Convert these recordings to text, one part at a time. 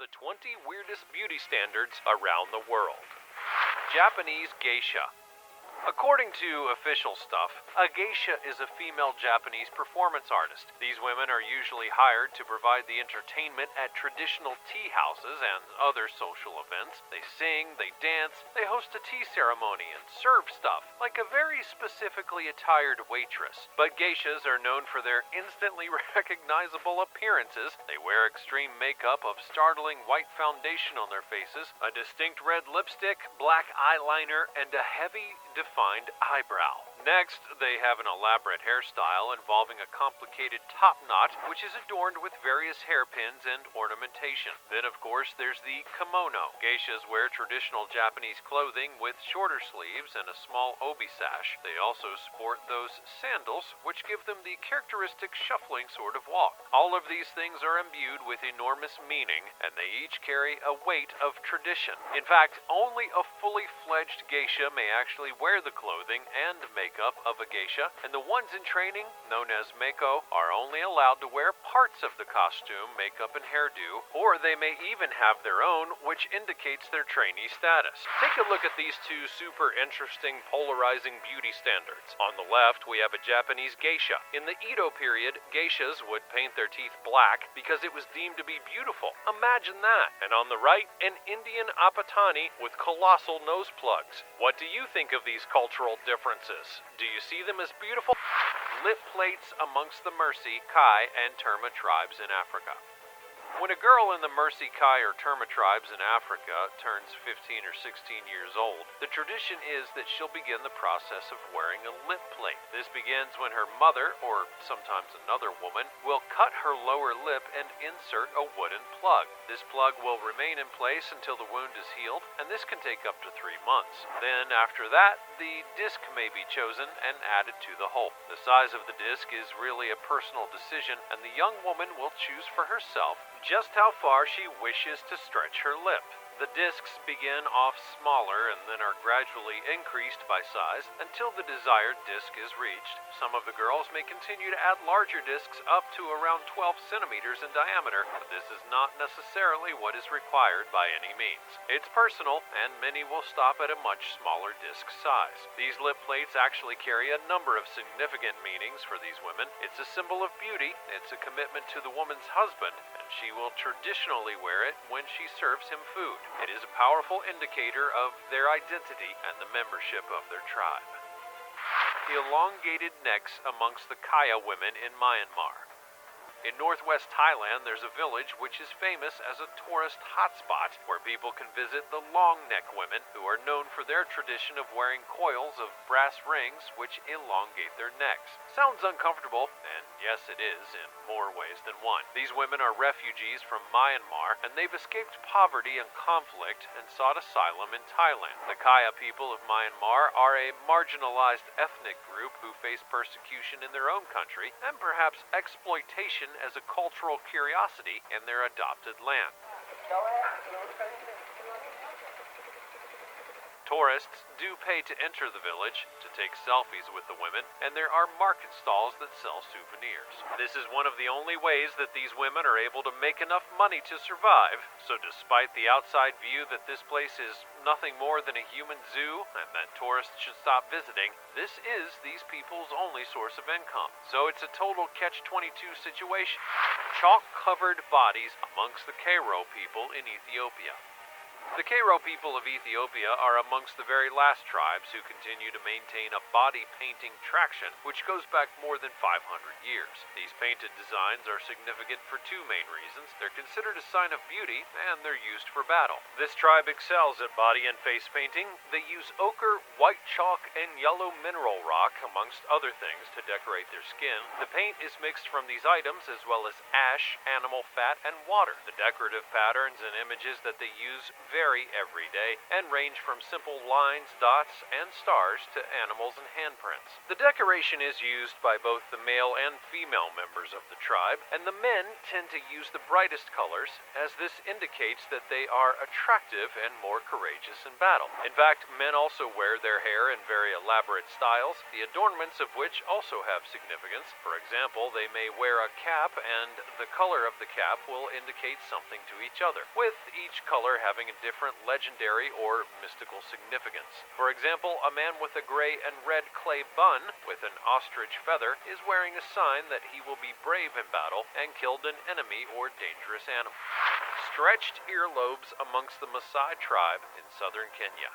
the 20 weirdest beauty standards around the world. Japanese geisha. According to official stuff, a geisha is a female Japanese performance artist. These women are usually hired to provide the entertainment at traditional tea houses and other social events. They sing, they dance, they host a tea ceremony and serve stuff, like a very specifically attired waitress. But geishas are known for their instantly recognizable appearances. They wear extreme makeup of startling white foundation on their faces, a distinct red lipstick, black eyeliner, and a heavy, defined eyebrow. Next, they have an elaborate hairstyle involving a complicated top knot, which is adorned with various hairpins and ornamentation. Then, of course, there's the kimono. Geishas wear traditional Japanese clothing with shorter sleeves and a small obi sash. They also sport those sandals, which give them the characteristic shuffling sort of walk. All of these things are imbued with enormous meaning, and they each carry a weight of tradition. In fact, only a fully fledged geisha may actually wear the clothing and makeup of a geisha, and the ones in training, known as meiko, are only allowed to wear parts of the costume, makeup, and hairdo, or they may even have their own, which indicates their trainee status. Take a look at these two super interesting, polarizing beauty standards. On the left, we have a Japanese geisha. In the Edo period, geishas would paint their teeth black because it was deemed to be beautiful. Imagine that. And on the right, an Indian apatani with colossal nose plugs. What do you think of these cultural differences? Do you see them as beautiful? Lip plates amongst the Mercy, Kai, and Terma tribes in Africa. When a girl in the Mercy, Kai, or Terma tribes in Africa turns 15 or 16 years old, the tradition is that she'll begin the process of wearing a lip plate. This begins when her mother, or sometimes another woman, will cut her lower lip and insert a wooden plug. This plug will remain in place until the wound is healed, and this can take up to 3 months. Then, after that, the disc may be chosen and added to the hole. The size of the disc is really a personal decision, and the young woman will choose for herself just how far she wishes to stretch her lip. The discs begin off smaller and then are gradually increased by size until the desired disc is reached. Some of the girls may continue to add larger discs up to around 12 centimeters in diameter, but this is not necessarily what is required by any means. It's personal, and many will stop at a much smaller disc size. These lip plates actually carry a number of significant meanings for these women. It's a symbol of beauty, it's a commitment to the woman's husband, and she will traditionally wear it when she serves him food. It is a powerful indicator of their identity and the membership of their tribe. The elongated necks amongst the Kaya women in Myanmar. In northwest Thailand, there's a village which is famous as a tourist hotspot where people can visit the long-neck women who are known for their tradition of wearing coils of brass rings which elongate their necks. Sounds uncomfortable, and yes it is in more ways than one. These women are refugees from Myanmar, and they've escaped poverty and conflict and sought asylum in Thailand. The Kaya people of Myanmar are a marginalized ethnic group who face persecution in their own country and perhaps exploitation as a cultural curiosity in their adopted land. Tourists do pay to enter the village, to take selfies with the women, and there are market stalls that sell souvenirs. This is one of the only ways that these women are able to make enough money to survive, so despite the outside view that this place is nothing more than a human zoo and that tourists should stop visiting, this is these people's only source of income. So it's a total catch-22 situation. Chalk-covered bodies amongst the Karo people in Ethiopia. The Karo people of Ethiopia are amongst the very last tribes who continue to maintain a body painting tradition which goes back more than 500 years. These painted designs are significant for two main reasons. They're considered a sign of beauty, and they're used for battle. This tribe excels at body and face painting. They use ochre, white chalk, and yellow mineral rock, amongst other things, to decorate their skin. The paint is mixed from these items as well as ash, animal fat, and water. The decorative patterns and images that they use vary vary every day and range from simple lines, dots, and stars to animals and handprints. The decoration is used by both the male and female members of the tribe, and the men tend to use the brightest colors, as this indicates that they are attractive and more courageous in battle. In fact, men also wear their hair in very elaborate styles, the adornments of which also have significance. For example, they may wear a cap, and the color of the cap will indicate something to each other, with each color having a different legendary or mystical significance. For example, a man with a gray and red clay bun with an ostrich feather is wearing a sign that he will be brave in battle and killed an enemy or dangerous animal. Stretched earlobes amongst the Maasai tribe in southern Kenya.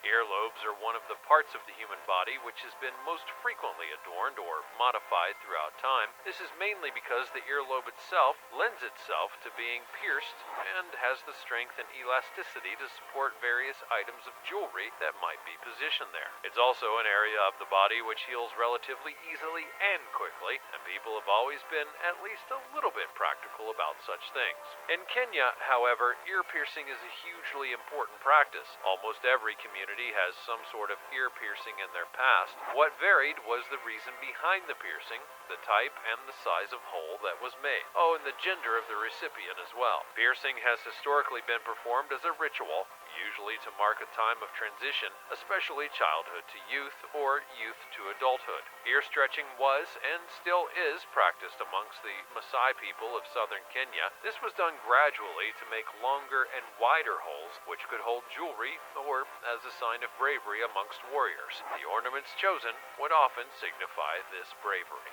Earlobes are one of the parts of the human body which has been most frequently adorned or modified throughout time. This is mainly because the earlobe itself lends itself to being pierced and has the strength and elasticity to support various items of jewelry that might be positioned there. It's also an area of the body which heals relatively easily and quickly, and people have always been at least a little bit practical about such things. In Kenya, however, ear piercing is a hugely important practice. Almost every community has some sort of ear piercing in their past. What varied was the reason behind the piercing, the type, and the size of hole that was made. Oh, and the gender of the recipient as well. Piercing has historically been performed as a ritual, usually to mark a time of transition, especially childhood to youth or youth to adulthood. Ear stretching was and still is practiced amongst the Maasai people of southern Kenya. This was done gradually to make longer and wider holes which could hold jewelry or as a sign of bravery amongst warriors. The ornaments chosen would often signify this bravery.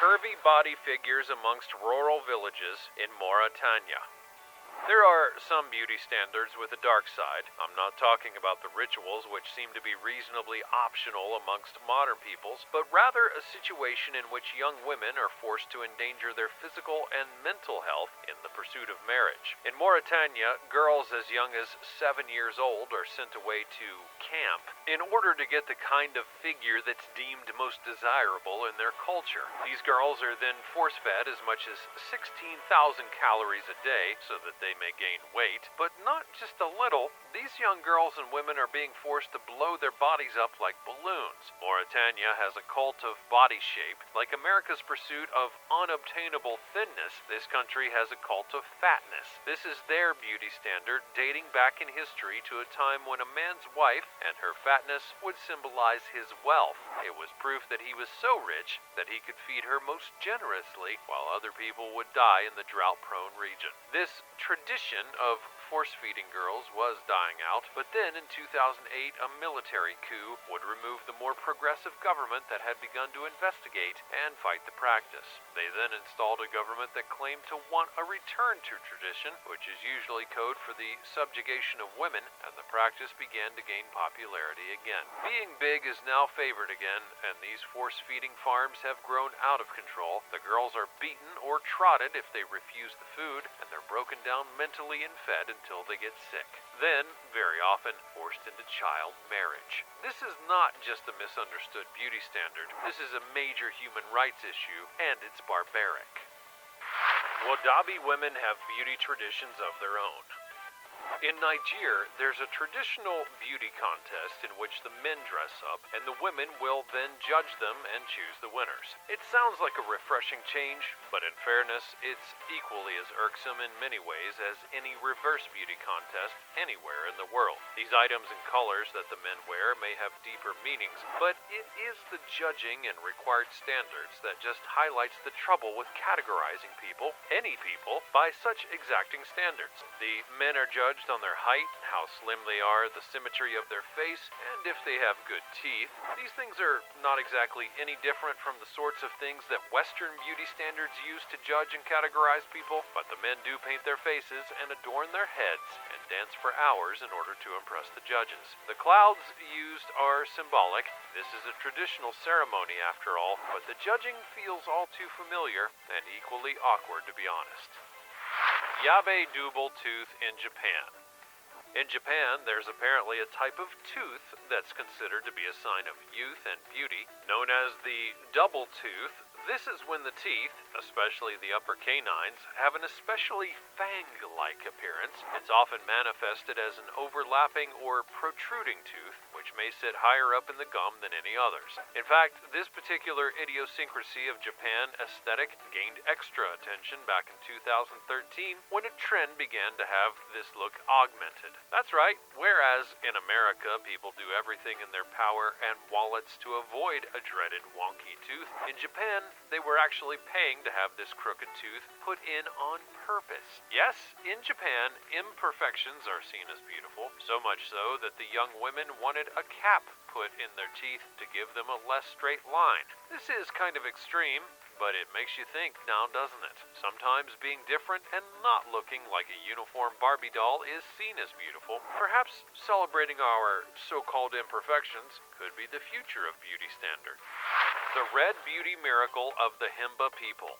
Curvy body figures amongst rural villages in Mauritania. There are some beauty standards with a dark side. I'm not talking about the rituals, which seem to be reasonably optional amongst modern peoples, but rather a situation in which young women are forced to endanger their physical and mental health in the pursuit of marriage. In Mauritania, girls as young as 7 years old are sent away to camp in order to get the kind of figure that's deemed most desirable in their culture. These girls are then force-fed as much as 16,000 calories a day so that they may gain weight, but not just a little. These young girls and women are being forced to blow their bodies up like balloons. Mauritania has a cult of body shape. Like America's pursuit of unobtainable thinness, this country has a cult of fatness. This is their beauty standard, dating back in history to a time when a man's wife and her fatness would symbolize his wealth. It was proof that he was so rich that he could feed her most generously, while other people would die in the drought-prone region. This tradition of force-feeding girls was dying out, but then in 2008 a military coup would remove the more progressive government that had begun to investigate and fight the practice. They then installed a government that claimed to want a return to tradition, which is usually code for the subjugation of women, and the practice began to gain popularity again. Being big is now favored again, and these force-feeding farms have grown out of control. The girls are beaten or trotted if they refuse the food, and they're broken down mentally and fed until they get sick. Then, very often, forced into child marriage. This is not just a misunderstood beauty standard. This is a major human rights issue, and it's barbaric. Wodaabe women have beauty traditions of their own. In Niger, there's a traditional beauty contest in which the men dress up and the women will then judge them and choose the winners. It sounds like a refreshing change, but in fairness, it's equally as irksome in many ways as any reverse beauty contest anywhere in the world. These items and colors that the men wear may have deeper meanings, but it is the judging and required standards that just highlights the trouble with categorizing people, any people, by such exacting standards. The men are judged on their height, how slim they are, the symmetry of their face, and if they have good teeth. These things are not exactly any different from the sorts of things that Western beauty standards use to judge and categorize people, but the men do paint their faces and adorn their heads and dance for hours in order to impress the judges. The clouds used are symbolic. This is a traditional ceremony after all, but the judging feels all too familiar and equally awkward, to be honest. Yabe double tooth in Japan. In Japan, there's apparently a type of tooth that's considered to be a sign of youth and beauty. Known as the double tooth, This is when the teeth, especially the upper canines, have an especially fang-like appearance. It's often manifested as an overlapping or protruding tooth, which may sit higher up in the gum than any others. In fact, this particular idiosyncrasy of Japan aesthetic gained extra attention back in 2013 when a trend began to have this look augmented. That's right, whereas in America people do everything in their power and wallets to avoid a dreaded wonky tooth, in Japan they were actually paying to have this crooked tooth put in on purpose. Yes, in Japan, imperfections are seen as beautiful, so much so that the young women wanted a cap put in their teeth to give them a less straight line. This is kind of extreme, but it makes you think now, doesn't it? Sometimes being different and not looking like a uniform Barbie doll is seen as beautiful. Perhaps celebrating our so-called imperfections could be the future of beauty standard. The red beauty miracle of the Himba people.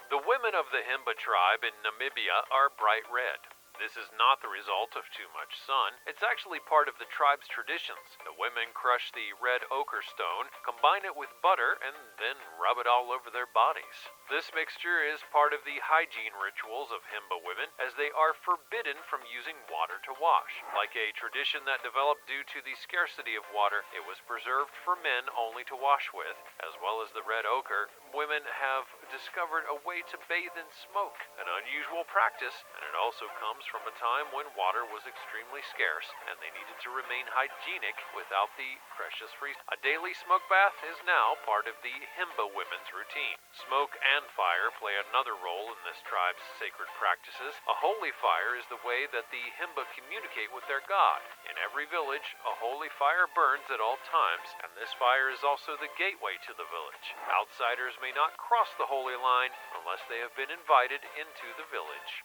The women of the Himba tribe in Namibia are bright red. This is not the result of too much sun. It's actually part of the tribe's traditions. The women crush the red ochre stone, combine it with butter, and then rub it all over their bodies. This mixture is part of the hygiene rituals of Himba women, as they are forbidden from using water to wash. Like a tradition that developed due to the scarcity of water, it was preserved for men only to wash with. As well as the red ochre, women have discovered a way to bathe in smoke, an unusual practice, and it also comes from a time when water was extremely scarce and they needed to remain hygienic without the precious freeze. A daily smoke bath is now part of the Himba women's routine. Smoke and fire play another role in this tribe's sacred practices. A holy fire is the way that the Himba communicate with their god. In every village, a holy fire burns at all times, and this fire is also the gateway to the village. Outsiders may not cross the holy line unless they have been invited into the village.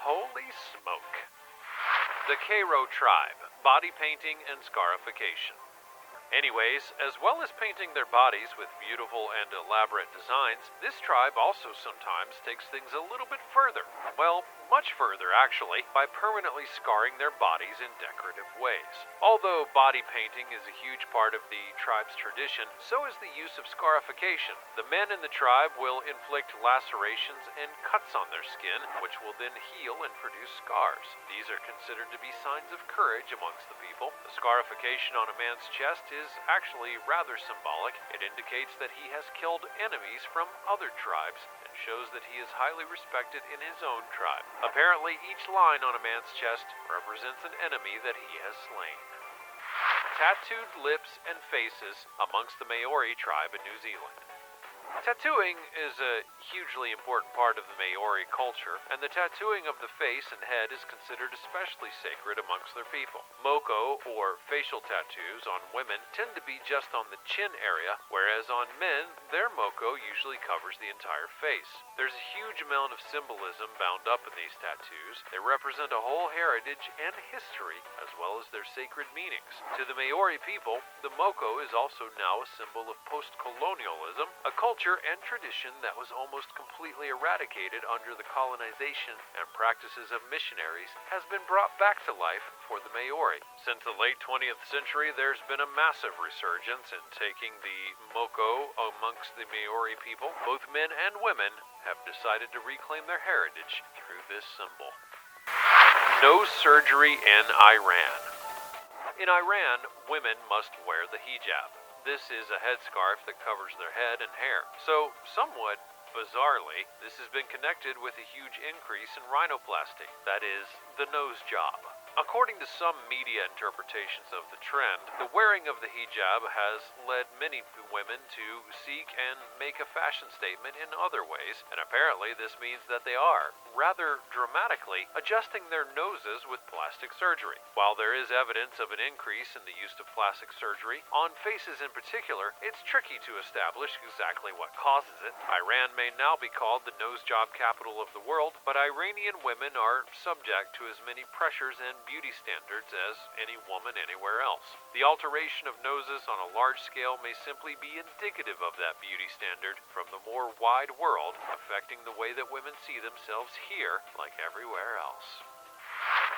Holy smoke. The Cairo tribe, body painting and scarification. Anyways, as well as painting their bodies with beautiful and elaborate designs, this tribe also sometimes takes things a little bit further. Well, much further actually, by permanently scarring their bodies in decorative ways. Although body painting is a huge part of the tribe's tradition, so is the use of scarification. The men in the tribe will inflict lacerations and cuts on their skin, which will then heal and produce scars. These are considered to be signs of courage amongst the people. The scarification on a man's chest is actually rather symbolic. It indicates that he has killed enemies from other tribes and shows that he is highly respected in his own tribe. Apparently, each line on a man's chest represents an enemy that he has slain. Tattooed lips and faces amongst the Maori tribe in New Zealand. Tattooing is a hugely important part of the Maori culture, and the tattooing of the face and head is considered especially sacred amongst their people. Moko, or facial tattoos, on women tend to be just on the chin area, whereas on men, their moko usually covers the entire face. There's a huge amount of symbolism bound up in these tattoos. They represent a whole heritage and history, as well as their sacred meanings. To the Maori people, the moko is also now a symbol of post-colonialism, a culture and tradition that was almost completely eradicated under the colonization and practices of missionaries has been brought back to life for the Maori. Since the late 20th century, there's been a massive resurgence in taking the moko amongst the Maori people. Both men and women have decided to reclaim their heritage through this symbol. No surgery in Iran. In Iran, women must wear the hijab. This is a headscarf that covers their head and hair. So, somewhat bizarrely, this has been connected with a huge increase in rhinoplasty, that is, the nose job. According to some media interpretations of the trend, the wearing of the hijab has led many women to seek and make a fashion statement in other ways, and apparently this means that they are, rather dramatically, adjusting their noses with plastic surgery. While there is evidence of an increase in the use of plastic surgery, on faces in particular, it's tricky to establish exactly what causes it. Iran may now be called the nose job capital of the world, but Iranian women are subject to as many pressures and beauty standards as any woman anywhere else. The alteration of noses on a large scale may simply be indicative of that beauty standard from the more wide world, affecting the way that women see themselves here like everywhere else.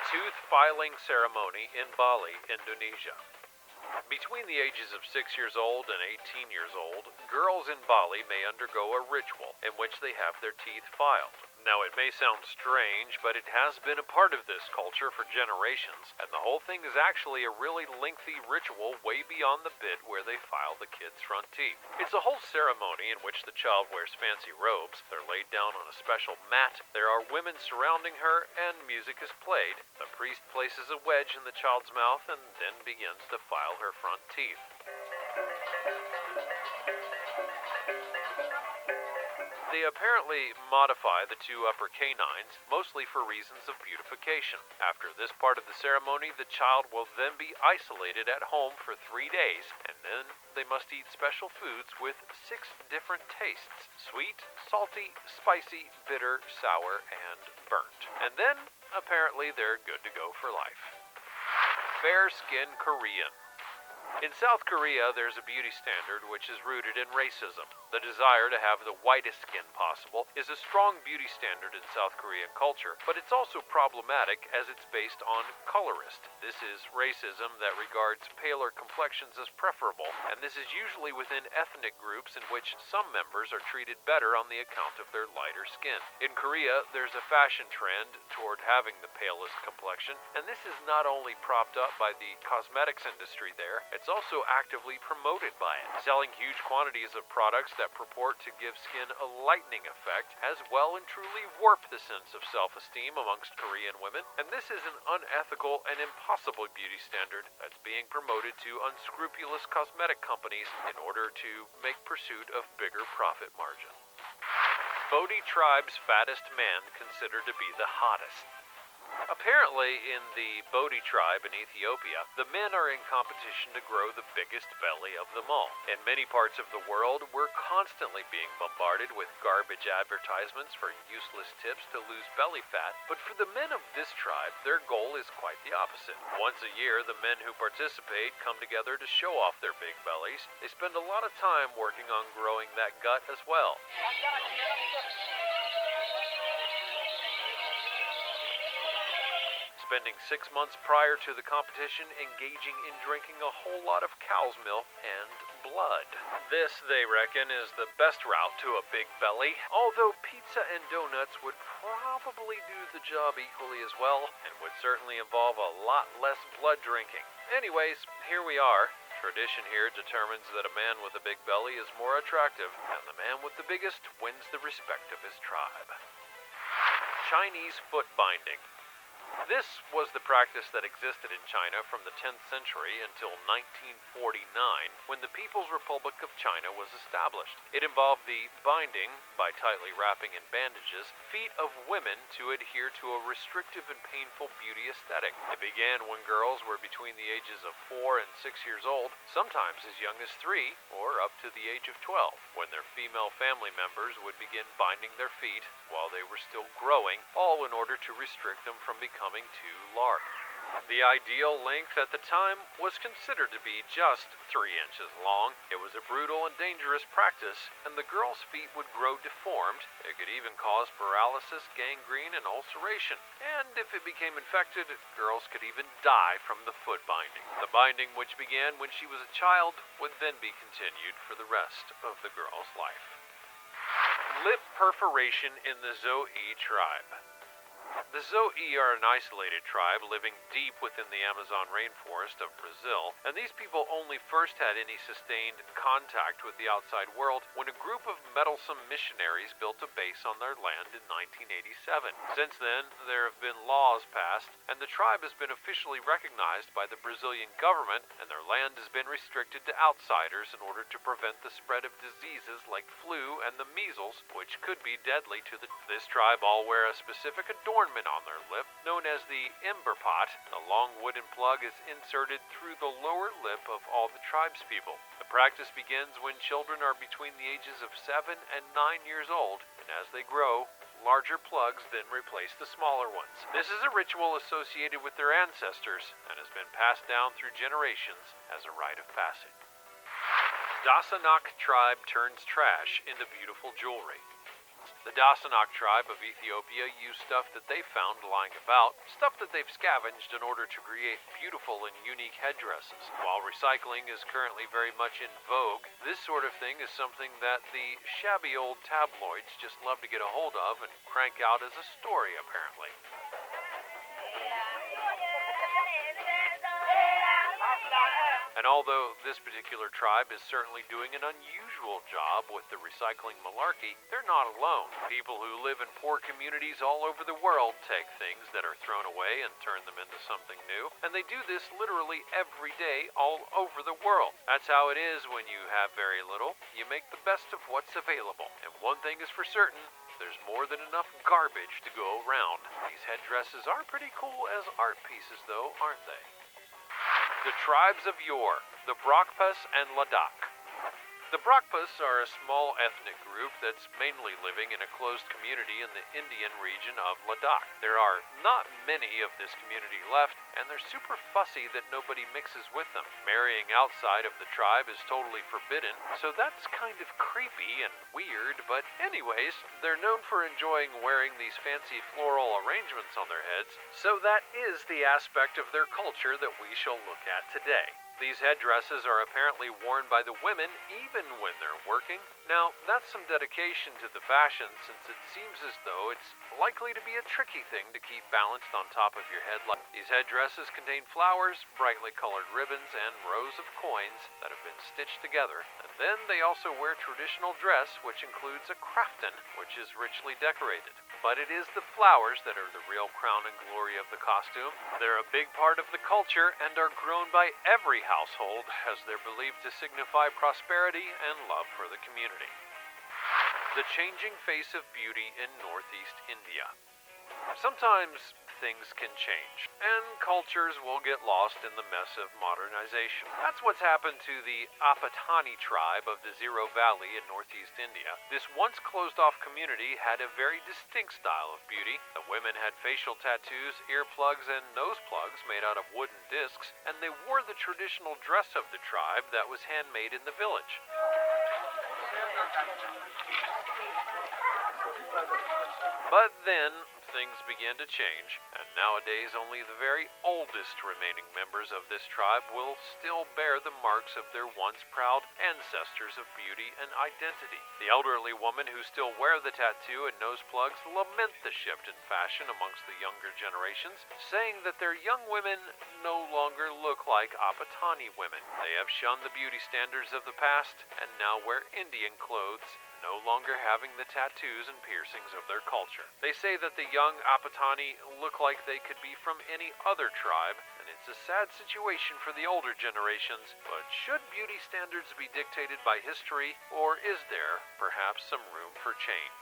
Tooth filing ceremony in Bali, Indonesia. Between the ages of 6 years old and 18 years old, girls in Bali may undergo a ritual in which they have their teeth filed. Now, it may sound strange, but it has been a part of this culture for generations, and the whole thing is actually a really lengthy ritual way beyond the bit where they file the kid's front teeth. It's a whole ceremony in which the child wears fancy robes, they're laid down on a special mat, there are women surrounding her, and music is played. The priest places a wedge in the child's mouth and then begins to file her front teeth. They apparently modify the two upper canines, mostly for reasons of beautification. After this part of the ceremony, the child will then be isolated at home for 3 days, and then they must eat special foods with 6 different tastes: sweet, salty, spicy, bitter, sour, and burnt. And then, apparently, they're good to go for life. Fair-skinned Korean. In South Korea, there's a beauty standard which is rooted in racism. The desire to have the whitest skin possible is a strong beauty standard in South Korean culture, but it's also problematic as it's based on colorist. This is racism that regards paler complexions as preferable, and this is usually within ethnic groups in which some members are treated better on the account of their lighter skin. In Korea, there's a fashion trend toward having the palest complexion, and this is not only propped up by the cosmetics industry there, it's also actively promoted by it, selling huge quantities of products that purport to give skin a lightening effect, has well and truly warped the sense of self-esteem amongst Korean women, and this is an unethical and impossible beauty standard that's being promoted to unscrupulous cosmetic companies in order to make pursuit of bigger profit margin. Bodhi tribe's fattest man considered to be the hottest. Apparently, in the Bodhi tribe in Ethiopia, the men are in competition to grow the biggest belly of them all. In many parts of the world, we're constantly being bombarded with garbage advertisements for useless tips to lose belly fat, but for the men of this tribe, their goal is quite the opposite. Once a year, the men who participate come together to show off their big bellies. They spend a lot of time working on growing that gut as well. Spending 6 months prior to the competition engaging in drinking a whole lot of cow's milk and blood. This, they reckon, is the best route to a big belly, although pizza and donuts would probably do the job equally as well, and would certainly involve a lot less blood drinking. Anyways, here we are. Tradition here determines that a man with a big belly is more attractive, and the man with the biggest wins the respect of his tribe. Chinese foot binding. This was the practice that existed in China from the 10th century until 1949, when the People's Republic of China was established. It involved the binding, by tightly wrapping in bandages, feet of women to adhere to a restrictive and painful beauty aesthetic. It began when girls were between the ages of 4 and 6 years old, sometimes as young as 3, or up to the age of 12, when their female family members would begin binding their feet while they were still growing, all in order to restrict them from becoming too large. The ideal length at the time was considered to be just 3 inches long. It was a brutal and dangerous practice, and the girl's feet would grow deformed. It could even cause paralysis, gangrene, and ulceration. And if it became infected, girls could even die from the foot binding. The binding, which began when she was a child, would then be continued for the rest of the girl's life. Lip perforation in the Zoe tribe. The Zoe are an isolated tribe living deep within the Amazon rainforest of Brazil, and these people only first had any sustained contact with the outside world when a group of meddlesome missionaries built a base on their land in 1987. Since then, there have been laws passed, and the tribe has been officially recognized by the Brazilian government, and their land has been restricted to outsiders in order to prevent the spread of diseases like flu and the measles, which could be deadly to this tribe all wear a specific adornment on their lip, known as the ember pot. The long wooden plug is inserted through the lower lip of all the tribespeople. The practice begins when children are between the ages of 7 and 9 years old, and as they grow, larger plugs then replace the smaller ones. This is a ritual associated with their ancestors and has been passed down through generations as a rite of passage. Dasanak tribe turns trash into beautiful jewelry. The Dasanok tribe of Ethiopia use stuff that they found lying about, stuff that they've scavenged in order to create beautiful and unique headdresses. While recycling is currently very much in vogue, this sort of thing is something that the shabby old tabloids just love to get a hold of and crank out as a story, apparently. And although this particular tribe is certainly doing an unusual job with the recycling malarkey, they're not alone. People who live in poor communities all over the world take things that are thrown away and turn them into something new, and they do this literally every day all over the world. That's how it is when you have very little. You make the best of what's available. And one thing is for certain, there's more than enough garbage to go around. These headdresses are pretty cool as art pieces though, aren't they? The tribes of yore, the Brakpas and Ladakh. The Brakpas are a small ethnic group that's mainly living in a closed community in the Indian region of Ladakh. There are not many of this community left, and they're super fussy that nobody mixes with them. Marrying outside of the tribe is totally forbidden, so that's kind of creepy and weird, but anyways, they're known for enjoying wearing these fancy floral arrangements on their heads, so that is the aspect of their culture that we shall look at today. These headdresses are apparently worn by the women even when they're working. Now, that's some dedication to the fashion, since it seems as though it's likely to be a tricky thing to keep balanced on top of your head. These headdresses contain flowers, brightly colored ribbons, and rows of coins that have been stitched together. And then they also wear traditional dress, which includes a kraftan, which is richly decorated. But it is the flowers that are the real crown and glory of the costume. They're a big part of the culture and are grown by every household, as they're believed to signify prosperity and love for the community. The changing face of beauty in Northeast India. Sometimes things can change, and cultures will get lost in the mess of modernization. That's what's happened to the Apatani tribe of the Zero Valley in Northeast India. This once closed-off community had a very distinct style of beauty. The women had facial tattoos, earplugs, and nose plugs made out of wooden discs, and they wore the traditional dress of the tribe that was handmade in the village. But then things began to change, and nowadays only the very oldest remaining members of this tribe will still bear the marks of their once proud ancestors of beauty and identity. The elderly women who still wear the tattoo and nose plugs lament the shift in fashion amongst the younger generations, saying that their young women no longer look like Apatani women. They have shunned the beauty standards of the past and now wear Indian clothes, no longer having the tattoos and piercings of their culture. They say that the young Apatani look like they could be from any other tribe, and it's a sad situation for the older generations. But should beauty standards be dictated by history, or is there perhaps some room for change?